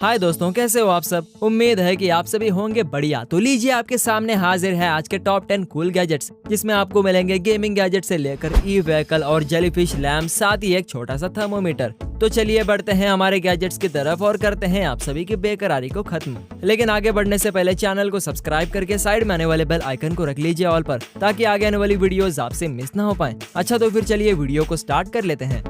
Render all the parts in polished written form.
हाय दोस्तों, कैसे हो आप सब। उम्मीद है कि आप सभी होंगे बढ़िया। तो लीजिए, आपके सामने हाजिर है आज के टॉप 10 कूल गैजेट्स, जिसमें आपको मिलेंगे गेमिंग गैजेट से लेकर ई व्हीकल और जेलीफिश लैम्प, साथ ही एक छोटा सा थर्मोमीटर। तो चलिए बढ़ते हैं हमारे गैजेट्स की तरफ और करते हैं आप सभी की बेकरारी को खत्म। लेकिन आगे बढ़ने से पहले चैनल को सब्सक्राइब करके साइड में आने वाले बेल आइकन को रख लीजिए ऑल पर, ताकि आगे आने वाली वीडियोस आपसे मिस ना हो पाए। अच्छा, तो फिर चलिए वीडियो को स्टार्ट कर लेते हैं।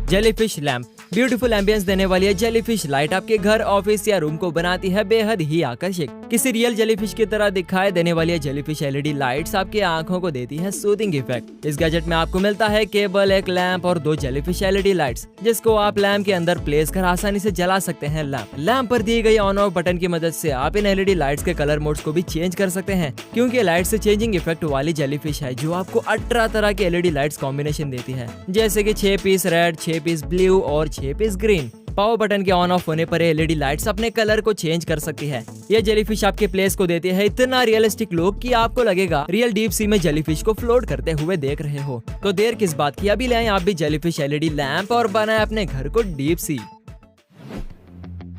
जेलीफिश लैम्प ब्यूटीफुल एम्बियंस देने वाली है जेलीफिश लाइट आपके घर, ऑफिस या रूम को बनाती है बेहद ही आकर्षक। किसी रियल जेलीफिश की तरह दिखाई देने वाली है जेलीफिश एलईडी लाइट्स आपकी आंखों को देती है सूदिंग इफेक्ट। इस गैजेट में आपको मिलता है केबल, एक लैंप और 2 जेलीफिश एलईडी लाइट्स, जिसको आप लैंप के अंदर प्लेस कर आसानी से जला सकते हैं। लैंप पर दी गई ऑन ऑफ बटन की मदद से आप इन एलईडी लाइट्स के कलर मोड्स को भी चेंज कर सकते हैं, क्योंकि लाइट से चेंजिंग इफेक्ट वाली जेलीफिश है जो आपको 18 तरह की एलईडी लाइट्स कॉम्बिनेशन देती है, जैसे कि 6 पीस रेड, 6 पीस ब्लू और 6 पीस ग्रीन। पावर बटन के ऑन ऑफ होने पर एलईडी लाइट्स अपने कलर को चेंज कर सकती है। ये जेलीफिश आपके प्लेस को देती है इतना रियलिस्टिक लुक कि आपको लगेगा रियल डीप सी में जेलीफिश को फ्लोट करते हुए देख रहे हो। तो देर किस बात की, अभी लाएं आप भी जेलीफिश एलईडी लैंप और बनाएं अपने घर को डीप सी।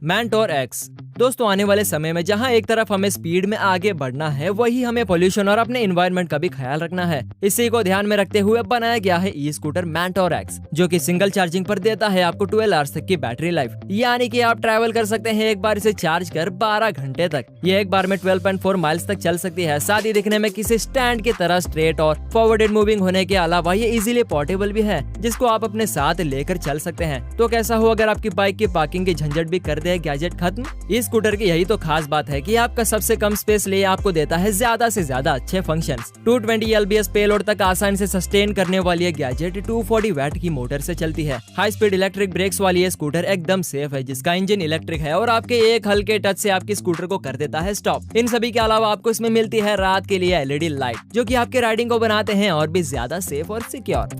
Mentor x. दोस्तों, आने वाले समय में जहां एक तरफ हमें स्पीड में आगे बढ़ना है, वही हमें पोल्यूशन और अपने एनवायरनमेंट का भी ख्याल रखना है। इसी को ध्यान में रखते हुए बनाया गया है ई स्कूटर मेंटोर एक्स, जो कि सिंगल चार्जिंग पर देता है आपको 12 आवर्स तक की बैटरी लाइफ, यानी कि आप ट्रैवल कर सकते हैं एक बार इसे चार्ज कर 12 घंटे तक। ये एक बार में 12.4 माइल्स तक चल सकती है। साथ ही दिखने में किसी स्टैंड की तरह स्ट्रेट और फॉरवर्डेड मूविंग होने के अलावा ये इजीली पोर्टेबल भी है, जिसको आप अपने साथ लेकर चल सकते हैं। तो कैसा हो अगर आपकी बाइक की पार्किंग की झंझट भी कर दे गैजेट खत्म। इस स्कूटर की यही तो खास बात है कि आपका सबसे कम स्पेस ले आपको देता है ज्यादा से ज्यादा अच्छे फंक्शंस। 220 LBS पेलोड तक आसानी से सस्टेन करने वाली ये गैजेट 240 वैट की मोटर से चलती है। हाई स्पीड इलेक्ट्रिक ब्रेक्स वाली ये स्कूटर एकदम सेफ है, जिसका इंजन इलेक्ट्रिक है और आपके एक हल्के टच से आपकी स्कूटर को कर देता है स्टॉप। इन सभी के अलावा आपको इसमें मिलती है रात के लिए एलईडी लाइट, जो कि आपके राइडिंग को बनाते हैं और भी ज्यादा सेफ और सिक्योर।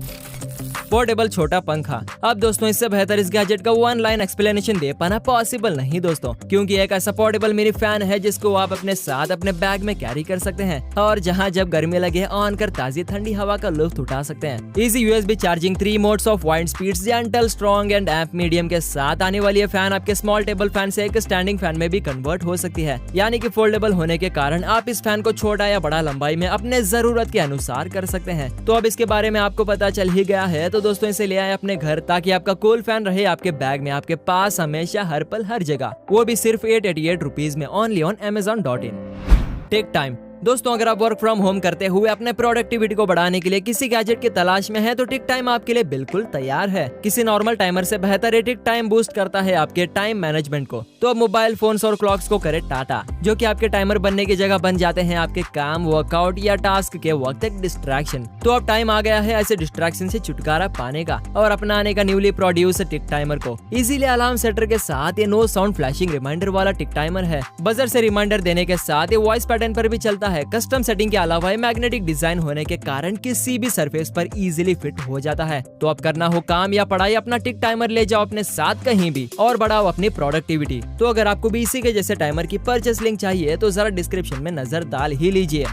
पोर्टेबल छोटा पंखा। अब दोस्तों, इससे बेहतर इस गैजेट का वन लाइन एक्सप्लेनेशन दे पाना पॉसिबल नहीं दोस्तों, क्योंकि एक ऐसा पोर्टेबल मिनी फैन है जिसको आप अपने साथ अपने बैग में कैरी कर सकते हैं और जहां जब गर्मी लगे ऑन कर ताजी ठंडी हवा का लुत्फ उठा सकते हैं। Easy USB charging, 3 modes of wide speeds, gentle, strong and amp medium के साथ आने वाली ये फैन आपके स्मॉल टेबल फैन से एक स्टैंडिंग फैन में भी कन्वर्ट हो सकती है, यानी कि फोल्डेबल होने के कारण आप इस फैन को छोटा या बड़ा लंबाई में अपने जरूरत के अनुसार कर सकते हैं। तो अब इसके बारे में आपको पता चल ही गया है, तो दोस्तों इसे ले आए अपने घर, ताकि आपका कूल फैन रहे आपके बैग में आपके पास हमेशा, हर पल हर जगह, वो भी सिर्फ 888 रुपीज में, only on amazon.in। Take time. दोस्तों, अगर आप वर्क फ्रॉम होम करते हुए अपने प्रोडक्टिविटी को बढ़ाने के लिए किसी गैजेट की तलाश में है, तो टिक टाइम आपके लिए बिल्कुल तैयार है। किसी नॉर्मल टाइमर से बेहतर टिक टाइम बूस्ट करता है आपके टाइम मैनेजमेंट को। तो अब मोबाइल फोन्स और क्लॉक्स को करे टाटा, जो कि आपके टाइमर बनने की जगह बन जाते हैं आपके काम, वर्कआउट या टास्क के वक्त एक डिस्ट्रैक्शन। तो अब टाइम आ गया है ऐसे डिस्ट्रैक्शन से छुटकारा पाने का और अपनाने का न्यूली प्रोड्यूस टिक टाइमर को। इजीली अलार्म सेटर के साथ ये नो साउंड फ्लैशिंग रिमाइंडर वाला टिक टाइमर है। बजर से रिमाइंडर देने के साथ ये वॉइस पैटर्न पर भी चलता है। कस्टम सेटिंग के अलावा ये मैग्नेटिक डिजाइन होने के कारण किसी भी सरफेस पर इजीली फिट हो जाता है। तो अब करना हो काम या पढ़ाई, अपना टिक टाइमर ले जाओ अपने साथ कहीं भी और बढ़ाओ अपनी प्रोडक्टिविटी। तो अगर आपको भी इसी के जैसे टाइमर की परचेस लिंक चाहिए, तो जरा डिस्क्रिप्शन में नजर डाल ही लीजिए।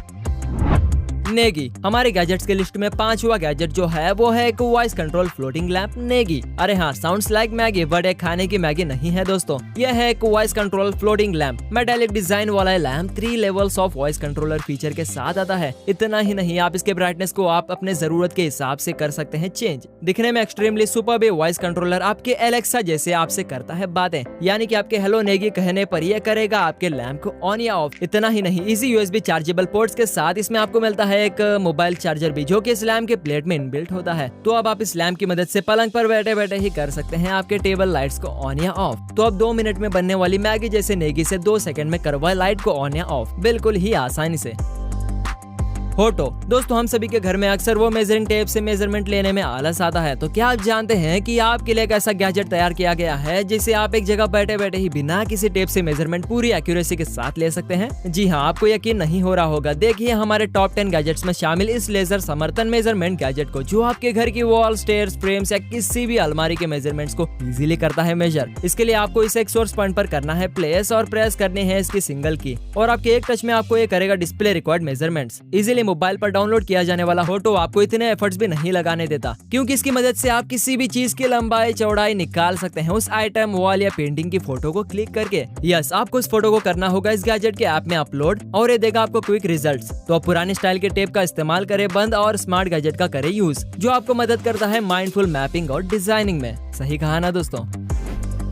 नेगी। हमारे गैजेट्स के लिस्ट में 5वां गैजेट जो है वो है एक voice control floating lamp Negi. अरे हाँ, साउंड्स लाइक मैगी, बट एक खाने की मैगी नहीं है दोस्तों। यह है एक voice control floating lamp. Metallic design वाला lamp 3 levels of voice controller feature के साथ आता है। इतना ही नहीं, आप इसके ब्राइटनेस को आप अपने जरूरत के हिसाब से कर सकते हैं चेंज। दिखने में एक्सट्रीमली सुपर्ब वॉइस कंट्रोलर आपके एलेक्सा जैसे आपसे करता है बातें, यानी कि आपके हेलो नेगी कहने पर यह करेगा आपके लैंप को ऑन या ऑफ। इतना ही नहीं, इजी यूएसबी चार्जेबल पोर्ट्स के साथ इसमें आपको मिलता है एक मोबाइल चार्जर भी, जो कि इस लैंप के प्लेट में इनबिल्ट होता है। तो अब आप इस लैंप की मदद से पलंग पर बैठे बैठे ही कर सकते हैं आपके टेबल लाइट्स को ऑन या ऑफ। तो अब 2 मिनट में बनने वाली मैगी जैसे नेगी से 2 सेकंड में करवाए लाइट को ऑन या ऑफ, बिल्कुल ही आसानी से। फोटो। दोस्तों, हम सभी के घर में अक्सर वो मेजरिंग टेप से मेजरमेंट लेने में आलस आता है। तो क्या आप जानते हैं कि आपके लिए एक ऐसा गैजेट तैयार किया गया है जिसे आप एक जगह बैठे बैठे ही बिना किसी टेप से मेजरमेंट पूरी एक्यूरेसी के साथ ले सकते हैं। जी हाँ, आपको यकीन नहीं हो रहा होगा। देखिए हमारे टॉप 10 गैजेट्स में शामिल इस लेजर समर्थन मेजरमेंट गैजेट को, जो आपके घर की वॉल, स्टेयर्स, फ्रेम्स या किसी भी अलमारी के मेजरमेंट्स को इजीली करता है मेजर। इसके लिए आपको इसे एक सोर्स पॉइंट पर करना है प्लेस और प्रेस करनी है इसकी सिंगल की, और आपके एक टच में आपको ये करेगा display required measurements. Easily mobile पर डाउनलोड किया जाने वाला हो तो आपको इतने एफर्ट्स भी नहीं लगाने देता, क्योंकि इसकी मदद से आप किसी भी चीज की लंबाई चौड़ाई निकाल सकते हैं उस आइटम, वॉल या पेंटिंग की फोटो को क्लिक करके। यस, आपको इस फोटो को करना होगा इस गैजेट के ऐप में अपलोड और ये देगा आपको क्विक रिजल्ट्स। तो आप पुरानी स्टाइल के टेप का इस्तेमाल करें बंद और स्मार्ट गैजेट का करें यूज, जो आपको मदद करता है माइंडफुल मैपिंग और डिजाइनिंग में। सही कहा ना दोस्तों।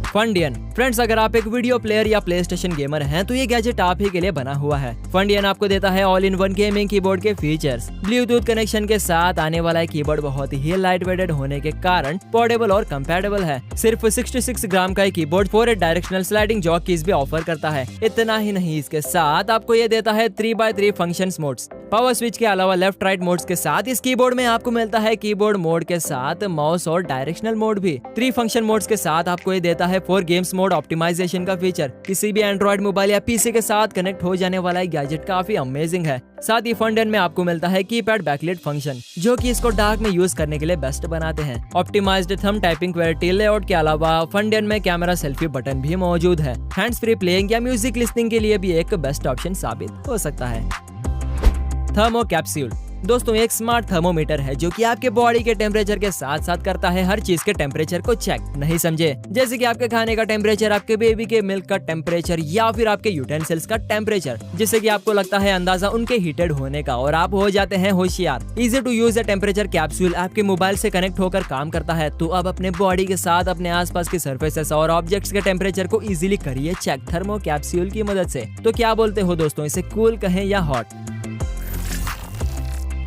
फंडियन फ्रेंड्स, अगर आप एक वीडियो प्लेयर या प्ले स्टेशन गेमर हैं तो ये गैजेट आप ही के लिए बना हुआ है। फंडियन आपको देता है all in one gaming keyboard के फीचर्स। ब्लूटूथ कनेक्शन के साथ आने वाला कीबोर्ड बहुत ही लाइट वेटेड होने के कारण पोर्टेबल और कंपैटिबल है। सिर्फ 66 ग्राम का keyboard 4 directional sliding jog keys भी ऑफर करता है। इतना ही नहीं, इसके साथ आपको ये देता है 3x3 function modes. Power switch के अलावा लेफ्ट राइट मोड्स के साथ इस कीबोर्ड में आपको मिलता है कीबोर्ड मोड के साथ माउस और डायरेक्शनल मोड भी। 3 फंक्शन मोड्स के साथ आपको ये देता है 4 गेम्स मोड ऑप्टिमाइजेशन का फीचर। किसी भी एंड्रॉइड मोबाइल या पीसी के साथ कनेक्ट हो जाने वाला गैजेट काफी अमेजिंग है। साथ ही फंडियन में आपको मिलता है कीपैड बैकलाइट फंक्शन, जो कि इसको डार्क में यूज करने के लिए बेस्ट बनाते हैं। Optimised thumb typing quality layout के अलावा फंडियन में कैमरा सेल्फी बटन भी मौजूद है। हैंड्स फ्री प्लेइंग या म्यूजिक लिसनिंग के लिए भी एक बेस्ट ऑप्शन साबित हो सकता है। थर्मो कैप्सूल दोस्तों, एक स्मार्ट थर्मोमीटर है जो कि आपके बॉडी के टेम्परेचर के साथ साथ करता है हर चीज के टेम्परेचर को चेक। नहीं समझे? जैसे कि आपके खाने का टेम्परेचर, आपके बेबी के मिल्क का टेम्परेचर या फिर आपके यूटेंसिल्स का टेम्परेचर, जिससे कि आपको लगता है अंदाजा उनके हीटेड होने का और आप हो जाते हैं होशियार। Easy to use temperature capsule आपके मोबाइल से कनेक्ट होकर काम करता है। तो अब अपने बॉडी के साथ अपने आसपास की सर्फेसेस और ऑब्जेक्ट्स के टेम्परेचर को इजीली करिए चेक थर्मो कैप्सूल की मदद से। तो क्या बोलते हो दोस्तों, इसे कूल कहें या हॉट?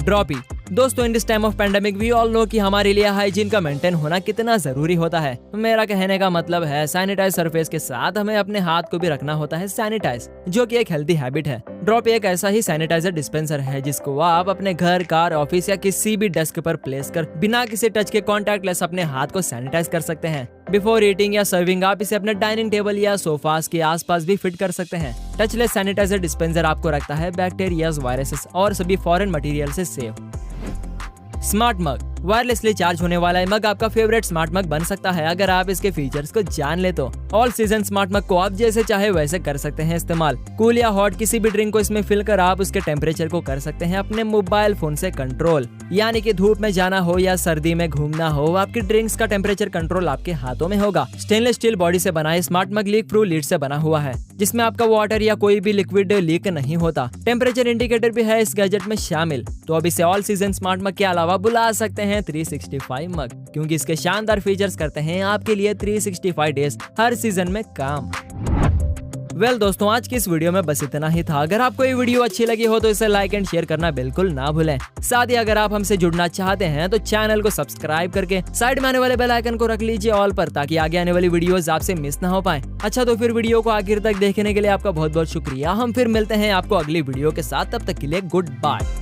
ड्रॉपी दोस्तों, in this time of pandemic we all know कि हमारे लिए हाइजीन का मेंटेन होना कितना जरूरी होता है। मेरा कहने का मतलब है सैनिटाइज सरफेस के साथ हमें अपने हाथ को भी रखना होता है सैनिटाइज, जो कि एक हेल्दी हैबिट है। ड्रॉपी एक ऐसा ही सैनिटाइजर डिस्पेंसर है जिसको आप अपने घर, कार, ऑफिस या किसी भी डेस्क पर प्लेस कर बिना किसी टच के कॉन्टैक्टलेस अपने हाथ को सैनिटाइज कर सकते हैं। बिफोर ईटिंग या सर्विंग आप इसे अपने डाइनिंग टेबल या सोफास के आसपास भी फिट कर सकते हैं। टचलेस सैनिटाइजर डिस्पेंसर आपको रखता है बैक्टीरिया, वायरसेस और सभी फॉरेन मटेरियल से सेफ। स्मार्ट मग वायरलेसली चार्ज होने वाला है मग आपका फेवरेट स्मार्ट मग बन सकता है अगर आप इसके फीचर्स को जान ले तो। ऑल सीजन स्मार्ट मग को आप जैसे चाहे वैसे कर सकते हैं इस्तेमाल। कूल या हॉट किसी भी ड्रिंक को इसमें फिल कर आप उसके टेम्परेचर को कर सकते हैं अपने मोबाइल फोन से कंट्रोल। यानी कि धूप में जाना हो या सर्दी में घूमना हो, आपकी ड्रिंक्स का टेम्परेचर कंट्रोल आपके हाथों में होगा। स्टेनलेस स्टील बॉडी से बना स्मार्ट मग लीक प्रूफ लीड से बना हुआ है, जिसमें आपका वाटर या कोई भी लिक्विड लीक नहीं होता। टेम्परेचर इंडिकेटर भी है इस गैजेट में शामिल। तो अब इसे ऑल सीजन स्मार्ट मग के अलावा बुला सकते हैं 365 मग, क्योंकि इसके शानदार फीचर्स करते हैं आपके लिए 365 डेज हर सीजन में काम। दोस्तों, आज की इस वीडियो में बस इतना ही था। अगर आपको ये वीडियो अच्छी लगी हो तो इसे लाइक एंड शेयर करना बिल्कुल ना भूलें। साथ ही अगर आप हमसे जुड़ना चाहते हैं तो चैनल को सब्सक्राइब करके साइड में आने वाले बेल आइकन को रख लीजिए ऑल पर, ताकि आगे आने वाली वीडियोस आपसे मिस ना हो पाए। अच्छा, तो फिर वीडियो को आखिर तक देखने के लिए आपका बहुत बहुत शुक्रिया। हम फिर मिलते हैं आपको अगली वीडियो के साथ, तब तक के लिए गुड बाय।